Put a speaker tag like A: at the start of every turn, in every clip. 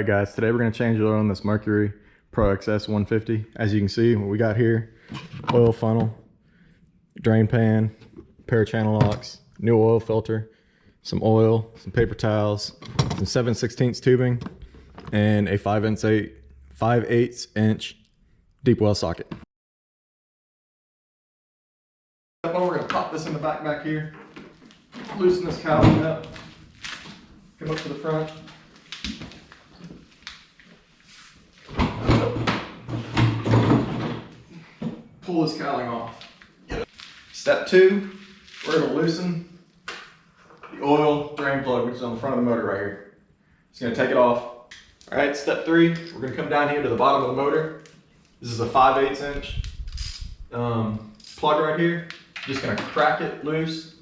A: Alright guys, today we're going to change the oil on this Mercury Pro XS 150. As you can see, what we got here, oil funnel, drain pan, pair of channel locks, new oil filter, some oil, some paper towels, some 7/16 tubing, and a 5/8 inch deep well socket. We're going to pop this in the back here, loosen this cowling up, come up to the front. Pull this cowling off. Step 2, we're going to loosen the oil drain plug, which is on the front of the motor right here. Just going to take it off. Alright, step 3, we're going to come down here to the bottom of the motor. This is a 5/8 inch plug right here. Just going to crack it loose,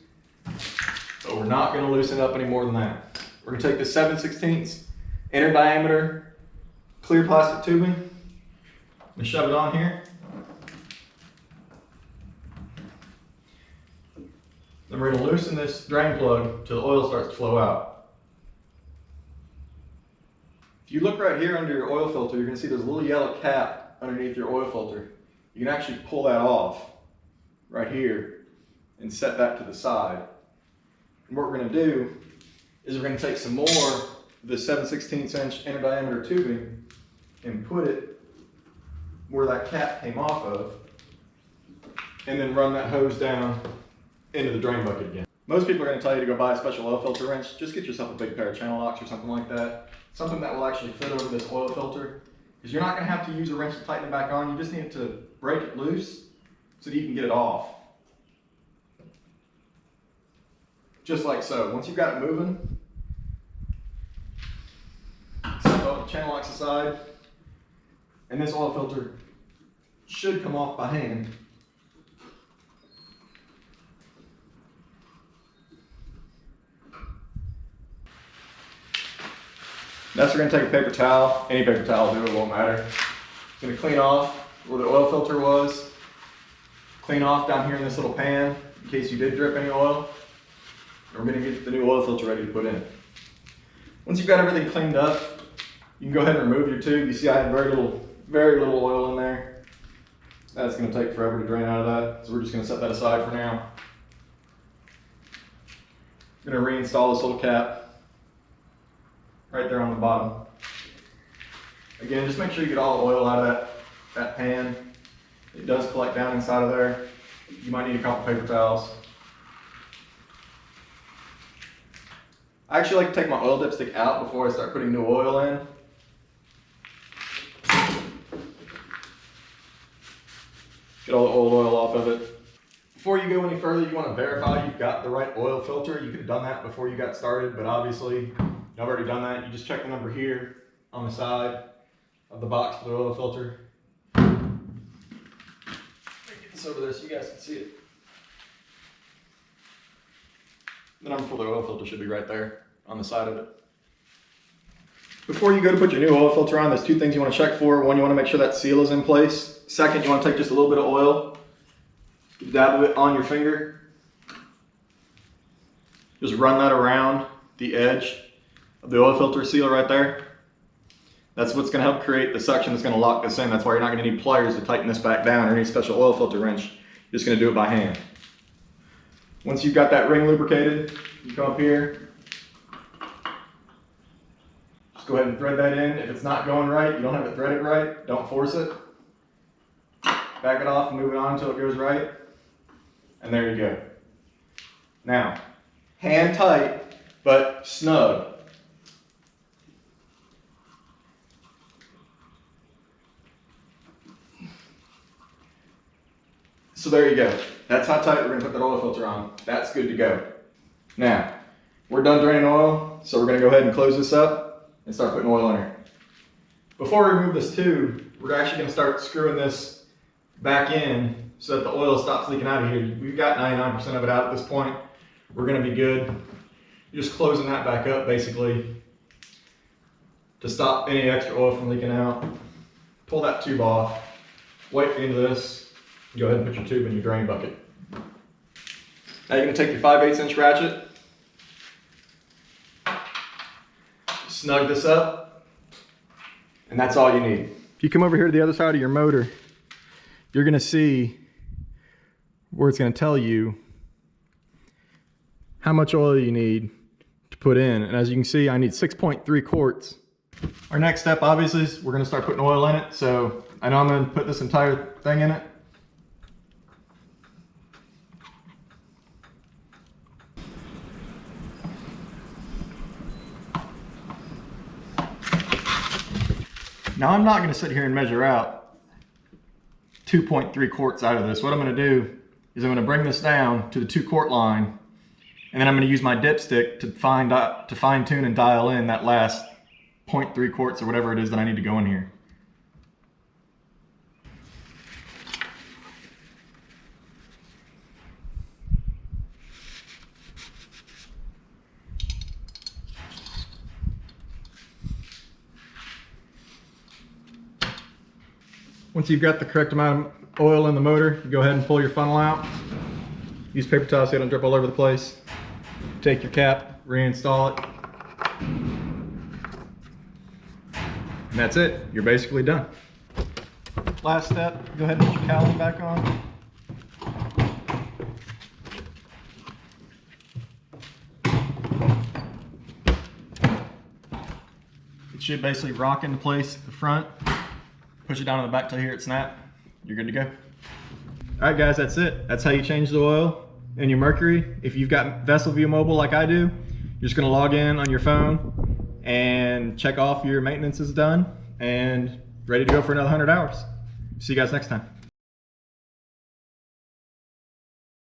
A: but we're not going to loosen it up any more than that. We're going to take the 7/16 inner diameter clear plastic tubing and shove it on here. Then we're going to loosen this drain plug till the oil starts to flow out. If you look right here under your oil filter, you're going to see there's a little yellow cap underneath your oil filter. You can actually pull that off right here and set that to the side. And what we're going to do is we're going to take some more of the 7/16 inch inner diameter tubing and put it where that cap came off of, and then run that hose down into the drain bucket again. Most people are going to tell you to go buy a special oil filter wrench. Just get yourself a big pair of channel locks or something like that. Something that will actually fit over this oil filter. Because you're not going to have to use a wrench to tighten it back on. You just need to break it loose so that you can get it off. Just like so. Once you've got it moving, set the channel locks aside, and this oil filter should come off by hand. Next, we're going to take a paper towel. Any paper towel will do, it won't matter. It's going to clean off where the oil filter was. Clean off down here in this little pan in case you did drip any oil. And we're going to get the new oil filter ready to put in. Once you've got everything cleaned up, you can go ahead and remove your tube. You see I had very little oil in there. That's going to take forever to drain out of that, so we're just going to set that aside for now. I'm going to reinstall this little cap right there on the bottom. Again, just make sure you get all the oil out of that pan. It does collect down inside of there. You might need a couple paper towels. I actually like to take my oil dipstick out before I start putting new oil in. Get all the old oil off of it. Before you go any further, you want to verify you've got the right oil filter. You could have done that before you got started, but obviously I've already done that. You just check the number here on the side of the box for the oil filter. Let me get this over there so you guys can see it. The number for the oil filter should be right there on the side of it. Before you go to put your new oil filter on, there's two things you want to check for. One, you want to make sure that seal is in place. Second, you want to take just a little bit of oil, dab it on your finger. Just run that around the edge of the oil filter seal right there. That's what's going to help create the suction that's going to lock this in. That's why you're not going to need pliers to tighten this back down or any special oil filter wrench. You're just going to do it by hand. Once you've got that ring lubricated, you come up here. Just go ahead and thread that in. If it's not going right, you don't have it threaded right, don't force it. Back it off and move it on until it goes right. And there you go. Now, hand tight, but snug. So there you go. That's how tight we're going to put that oil filter on. That's good to go. Now, we're done draining oil, so we're going to go ahead and close this up and start putting oil in here. Before we remove this tube, we're actually going to start screwing this back in so that the oil stops leaking out of here. We've got 99% of it out at this point. We're going to be good. You're just closing that back up basically to stop any extra oil from leaking out. Pull that tube off, wipe into this. Go ahead and put your tube in your drain bucket. Now you're going to take your 5/8 inch ratchet, snug this up, And that's all you need. If you come over here to the other side of your motor, you're gonna see where it's gonna tell you how much oil you need to put in. And as you can see, I need 6.3 quarts. Our next step, obviously, is we're gonna start putting oil in it. So I know I'm gonna put this entire thing in it. Now I'm not gonna sit here and measure out 2.3 quarts out of this. What I'm gonna do is I'm gonna bring this down to the 2 quart line, and then I'm gonna use my dipstick to fine tune and dial in that last 0.3 quarts or whatever it is that I need to go in here. Once you've got the correct amount of oil in the motor, you go ahead and pull your funnel out. Use paper towels so you don't drip all over the place. Take your cap, reinstall it. And that's it. You're basically done. Last step, go ahead and put your cowling back on. It should basically rock into place at the front. Push it down to the back till you hear it snap. You're good to go. All right, guys, that's it. That's how you change the oil in your Mercury. If you've got Vessel View Mobile like I do, you're just gonna log in on your phone and check off your maintenance is done and ready to go for another 100 hours. See you guys next time.